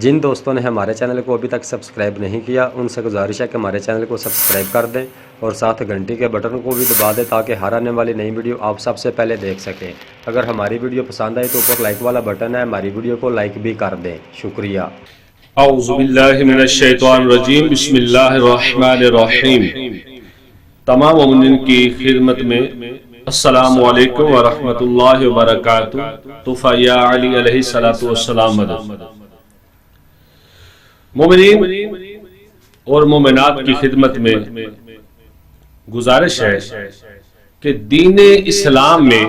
جن دوستوں نے ہمارے چینل کو ابھی تک سبسکرائب نہیں کیا ان سے گزارش ہے کہ ہمارے چینل کو سبسکرائب کر دیں اور ساتھ گھنٹی کے بٹن کو بھی دبا دیں تاکہ ہر آنے والی نئی ویڈیو آپ سب سے پہلے دیکھ سکیں۔ اگر ہماری ویڈیو پسند آئی تو اوپر لائک والا بٹن ہے، ہماری ویڈیو کو لائک بھی کر دیں۔ شکریہ۔ اعوذ باللہ من الشیطان الرجیم، بسم اللہ الرحمن الرحیم۔ تمام مومنین کی خدمت میں السلام علیکم ورحمۃ اللہ وبرکاتہ۔ طفیٰ یا علی علیہ السلام مدد۔ مومنین اور مومنات کی خدمت میں گزارش ہے کہ دین اسلام میں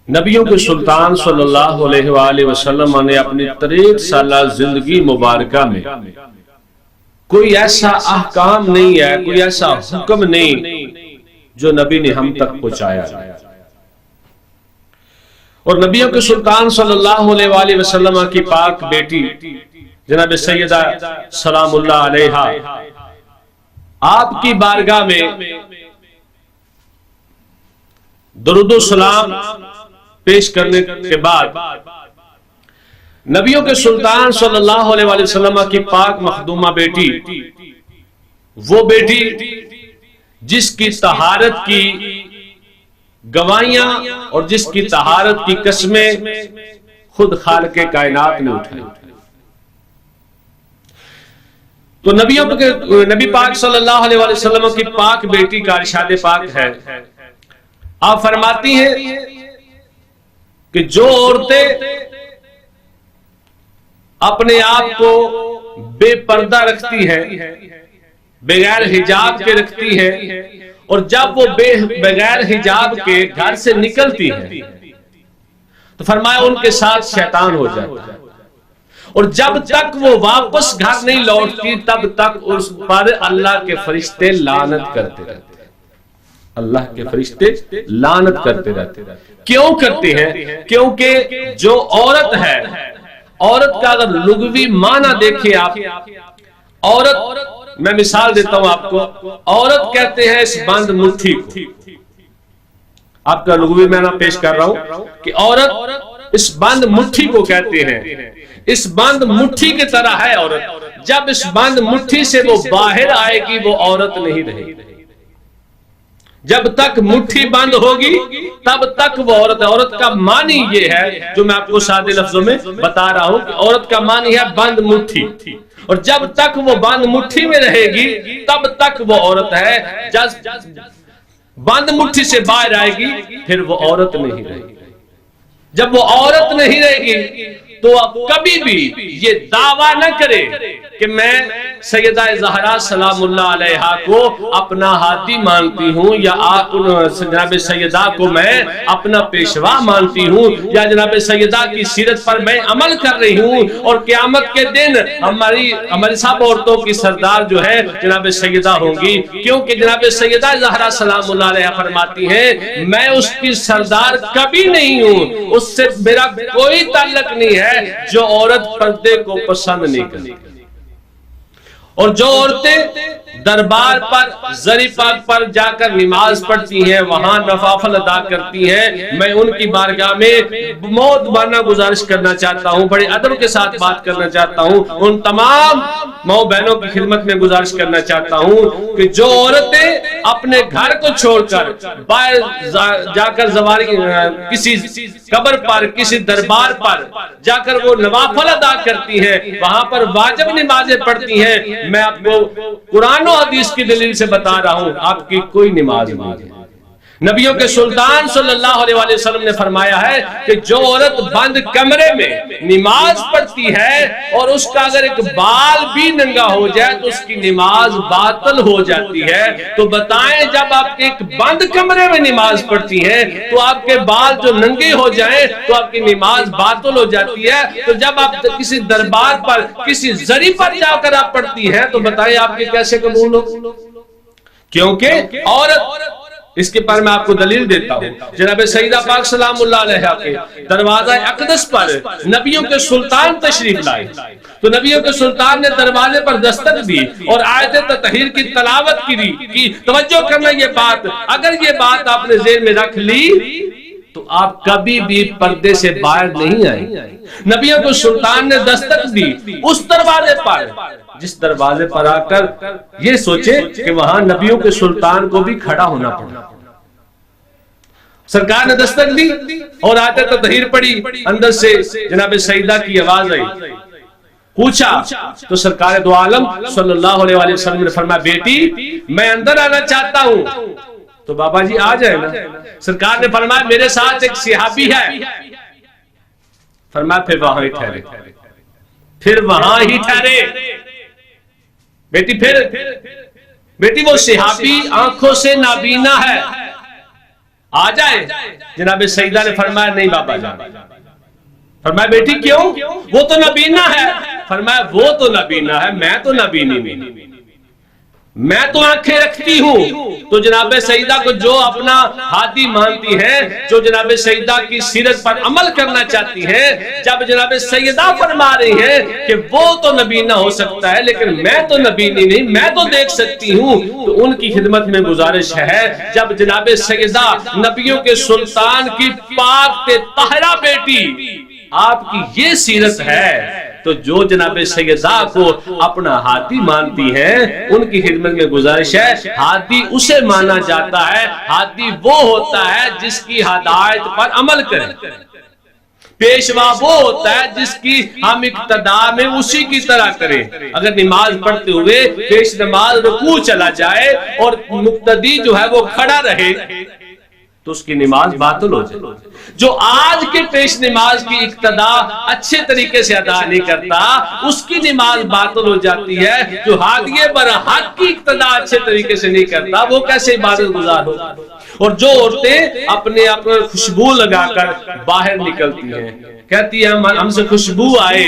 نبیوں کے سلطان صلی اللہ علیہ وآلہ وسلم نے اپنی 63 سالہ زندگی مبارکہ میں کوئی ایسا احکام نہیں ہے، کوئی ایسا حکم نہیں جو نبی نے ہم تک پہنچایا۔ اور نبیوں کے سلطان صلی اللہ علیہ وآلہ وسلم کی پاک بیٹی جناب سیدہ سلام اللہ علیہا آپ کی بارگاہ میں درود و سلام پیش کرنے کے بعد نبیوں کے سلطان صلی اللہ علیہ وآلہ وسلم کی پاک مخدومہ بیٹی، وہ بیٹی جس کی طہارت کی گواہیاں اور جس کی طہارت کی قسمیں خود خالق کائنات نے اٹھائی، تو نبی پاک صلی اللہ علیہ وآلہ وسلم کی پاک بیٹی کا ارشاد پاک ہے، آپ فرماتی ہیں کہ جو عورتیں اپنے آپ کو بے پردہ رکھتی ہیں، بغیر حجاب کے رکھتی ہیں، اور جب وہ بغیر حجاب کے گھر سے نکلتی ہیں تو فرمایا ان کے ساتھ شیطان ہو جاتا ہے، اور جب تک وہ واپس گھر نہیں لوٹتی تب تک اس پر اللہ کے فرشتے لعنت کرتے رہتے ہیں۔ اللہ کے فرشتے لعنت کرتے رہتے ہیں۔ کیوں کرتے ہیں؟ کیونکہ جو عورت ہے، عورت کا اگر لغوی معنی دیکھیں آپ، عورت، میں مثال دیتا ہوں آپ کو، عورت کہتے ہیں اس بند مٹھی کو، آپ کا لغوی معنی پیش کر رہا ہوں کہ عورت اس بند مٹھی کو کہتے ہیں، اس بند مٹھی کی طرح ہے عورت، جب اس بند مٹھی سے وہ باہر آئے گی وہ عورت نہیں رہے گی، جب تک مٹھی بند ہوگی تب تک وہ عورت ہے۔ عورت کا معنی یہ ہے جو میں آپ کو سادے لفظوں میں بتا رہا ہوں کہ عورت کا معنی ہے بند مٹھی، اور جب تک وہ بند مٹھی میں رہے گی تب تک وہ عورت ہے، جب بند مٹھی سے باہر آئے گی پھر وہ عورت نہیں رہے گی۔ جب وہ عورت نہیں رہے گی تو اب کبھی بھی یہ دعویٰ نہ کرے کہ میں سیدہ زہرا سلام اللہ علیہا کو اپنا ہاتھی مانتی ہوں، یا جناب سیدہ کو میں اپنا پیشوا مانتی ہوں، یا جناب سیدہ کی سیرت پر میں عمل کر رہی ہوں، اور قیامت کے دن ہماری سب عورتوں کی سردار جو ہے جناب سیدہ ہوں گی، کیونکہ جناب سیدہ زہرا سلام اللہ علیہا فرماتی ہیں میں اس کی سردار کبھی نہیں ہوں، اس سے میرا کوئی تعلق نہیں ہے جو عورت پردے کو پسند نہیں کرتی۔ اور جو عورتیں دربار پر زری پاک پر جا کر نماز پڑھتی ہیں، وہاں نوافل ادا کرتی ہیں، میں ان کی بارگاہ میں مؤدبانہ گزارش کرنا چاہتا ہوں، بڑے ادب کے ساتھ بات کرنا چاہتا ہوں، ان تمام ماؤں بہنوں کی خدمت میں گزارش کرنا چاہتا ہوں کہ جو عورتیں اپنے گھر کو چھوڑ کر باہر جا کر کسی قبر پر، کسی دربار پر جا کر وہ نوافل ادا کرتی ہیں، وہاں پر واجب نمازیں پڑھتی ہیں، میں آپ کو قرآن و حدیث کی دلیل سے بتا رہا ہوں آپ کی کوئی نماز نہیں ہے۔ نبیوں کے سلطان صلی اللہ علیہ وآلہ وسلم نے فرمایا ہے کہ جو عورت بند کمرے میں نماز پڑھتی ہے اور اس کا اگر ایک بال بھی ننگا ہو جائے تو اس کی نماز باطل ہو جاتی ہے، تو بتائیں جب آپ ایک بند کمرے میں نماز پڑھتی ہیں تو آپ کے بال جو ننگے ہو جائیں تو آپ کی نماز باطل ہو جاتی ہے، تو جب آپ کسی دربار پر، کسی زری پر جا کر آپ پڑھتی ہیں تو بتائیں آپ کی کیسے قبول ہو؟ کیونکہ عورت، اس کے پر میں آپ کو دلیل دیتا ہوں، جناب سیدہ پاک سلام اللہ علیہا کے دروازہ اقدس پر نبیوں کے سلطان تشریف لائے، تو نبیوں کے سلطان نے دروازے پر دستک دی اور آیت تطہیر کی تلاوت کی۔ توجہ کرنا یہ بات، اگر یہ بات آپ نے ذہن میں رکھ لی تو آپ کبھی بھی پردے سے باہر نہیں آئے. نبیوں کو سلطان نے دستک دی اس دروازے پر جس دروازے پر آ کر یہ سوچے کہ وہاں نبیوں کے سلطان کو بھی کھڑا ہونا پڑا. سرکار نے دستک دی اور آتے تطہیر پڑی. اندر سے جناب سیدہ کی آواز آئی. پوچھا تو سرکار دو عالم صلی اللہ علیہ وسلم نے فرمایا بیٹی میں اندر آنا چاہتا ہوں. تو بابا جی آ جائے نا. سرکار نے فرمایا میرے ساتھ ایک صحابی ہے. فرمایا پھر وہاں ہی ٹھہرے. پھر وہاں ہی ٹھہرے. بیٹی وہ صحابی آنکھوں سے نابینا ہے, آ جائے. جناب سیدہ نے فرمایا نہیں بابا جان. فرمایا بیٹی کیوں؟ وہ تو نابینا ہے. فرمایا وہ تو نابینا ہے, میں تو نابینی نہیں, میں تو آنکھیں رکھتی ہوں. تو جناب سیدہ کو جو اپنا ہادی مانتی ہیں, جو جناب سیدہ کی سیرت پر عمل کرنا چاہتی ہیں, جب جناب سیدہ فرما رہی ہیں کہ وہ تو نبی نہ ہو سکتا ہے لیکن میں تو نبی نہیں, میں تو دیکھ سکتی ہوں, تو ان کی خدمت میں گزارش ہے جب جناب سیدہ نبیوں کے سلطان کی پاک طاہرہ بیٹی آپ کی یہ سیرت ہے, تو جو جناب سیدہ کو اپنا ہادی مانتی ہیں ان کی خدمت میں گزارش ہے ہادی اسے مانا جاتا ہے. ہادی وہ ہوتا ہے جس کی ہدایت پر عمل کرے. پیشوا وہ ہوتا ہے جس کی ہم اقتدا میں اسی کی طرح کریں. اگر نماز پڑھتے ہوئے پیش نماز رکوع چلا جائے اور مقتدی جو ہے وہ کھڑا رہے تو اس کی نماز باطل ہو جائے. جو آج کے پیش نماز کی اقتدا اچھے طریقے سے ادا نہیں کرتا اس کی نماز باطل ہو جاتی ہے. جو ہادی برحق کی اقتدا اچھے طریقے سے نہیں کرتا وہ کیسے عبادت گزار ہو. اور جو عورتیں اپنے آپ خوشبو لگا کر باہر نکلتی ہیں, کہتی ہیں ہم سے خوشبو آئے,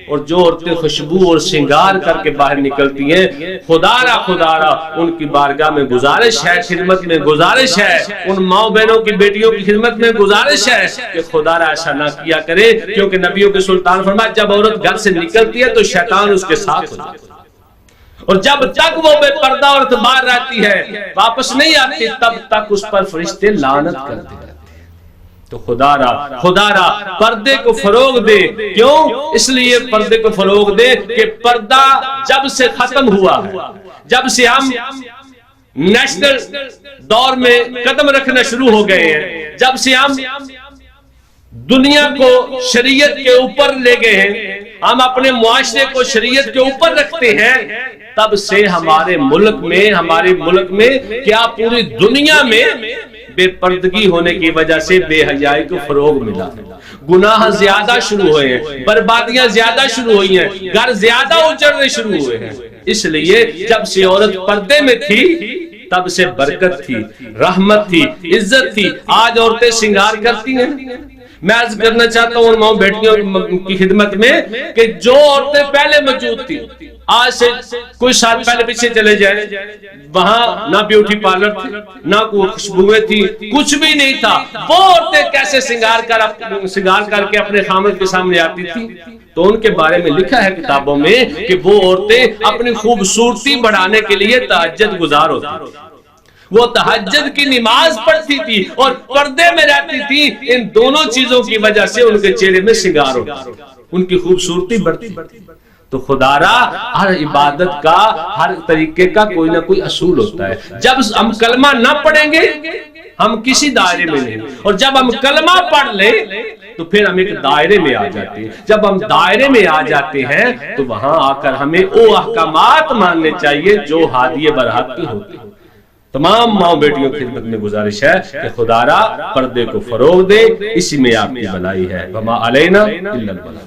اور جو عورتیں خوشبو اور سنگار کر کے باہر نکلتی ہیں, خدا را ان کی بارگاہ میں گزارش ہے, خدمت میں گزارش ہے, ان ماں بہنوں کی بیٹیوں کی خدمت میں گزارش ہے کہ خدا را ایسا نہ کیا کرے, کیونکہ نبیوں کے سلطان فرمایا جب عورت گھر سے نکلتی ہے تو شیطان اس کے ساتھ ہو جاتا ہے, اور جب تک وہ بے پردہ عورت باہر رہتی ہے واپس نہیں آتی تب تک اس پر فرشتے لعنت کرتے ہیں. تو خدا را پردے کو فروغ دے. کیوں؟ اس لیے پردے کو فروغ دے کہ پردہ جب سے ختم ہوا ہے, جب سے ہم نیشنل دور میں قدم رکھنا شروع ہو گئے ہیں, جب سے ہم دنیا کو شریعت کے اوپر لے گئے ہیں, ہم اپنے معاشرے کو شریعت کے اوپر رکھتے ہیں, تب سے ہمارے ملک میں کیا پوری دنیا میں بے پردگی ہونے کی وجہ سے بے حیائی کو فروغ ملا. گناہ زیادہ شروع ہوئے ہیں, بربادیاں زیادہ شروع ہوئی ہیں, گھر زیادہ اجڑنے شروع ہوئے ہیں. اس لیے جب سے عورت پردے میں تھی تب سے برکت تھی, رحمت تھی, عزت تھی. آج عورتیں سنگار کرتی ہیں. میں عرض کرنا چاہتا ہوں ان ماں بیٹیوں کی خدمت میں کہ جو عورتیں پہلے موجود تھی, آج سے کوئی سال پہلے پیچھے چلے جائیں, وہاں نہ بیوٹی پارلر تھی, نہ کوئی خوشبوئیں تھی, کچھ بھی نہیں تھا. وہ عورتیں کیسے سنگار کر کے اپنے خامد کے سامنے آتی تھی. تو ان کے بارے میں لکھا ہے کتابوں میں کہ وہ عورتیں اپنی خوبصورتی بڑھانے کے لیے تہجد گزار ہوتی, وہ تہجد کی نماز پڑھتی تھی اور پردے میں رہتی تھی. ان دونوں چیزوں کی وجہ سے ان کے چہرے میں سنگار ہوتا, ان کی خوبصورتی بڑھتی. تو خدا را ہر عبادت کا, ہر طریقے کا کوئی نہ کوئی اصول ہوتا ہے. جب ہم کلمہ نہ پڑھیں گے ہم کسی دائرے میں نہیں, اور جب ہم کلمہ پڑھ لیں تو پھر ہم ایک دائرے میں آ جاتے ہیں. جب ہم دائرے میں آ جاتے ہیں تو وہاں آ کر ہمیں وہ احکامات ماننے چاہیے جو ہادی برحق کی ہوتی ہیں. تمام ماں بیٹیوں کی خدمت میں گزارش ہے کہ خدا را پردے کو فروغ دے, اسی میں آپ کی بھلائی ہے. وما علینا الا البلاغ.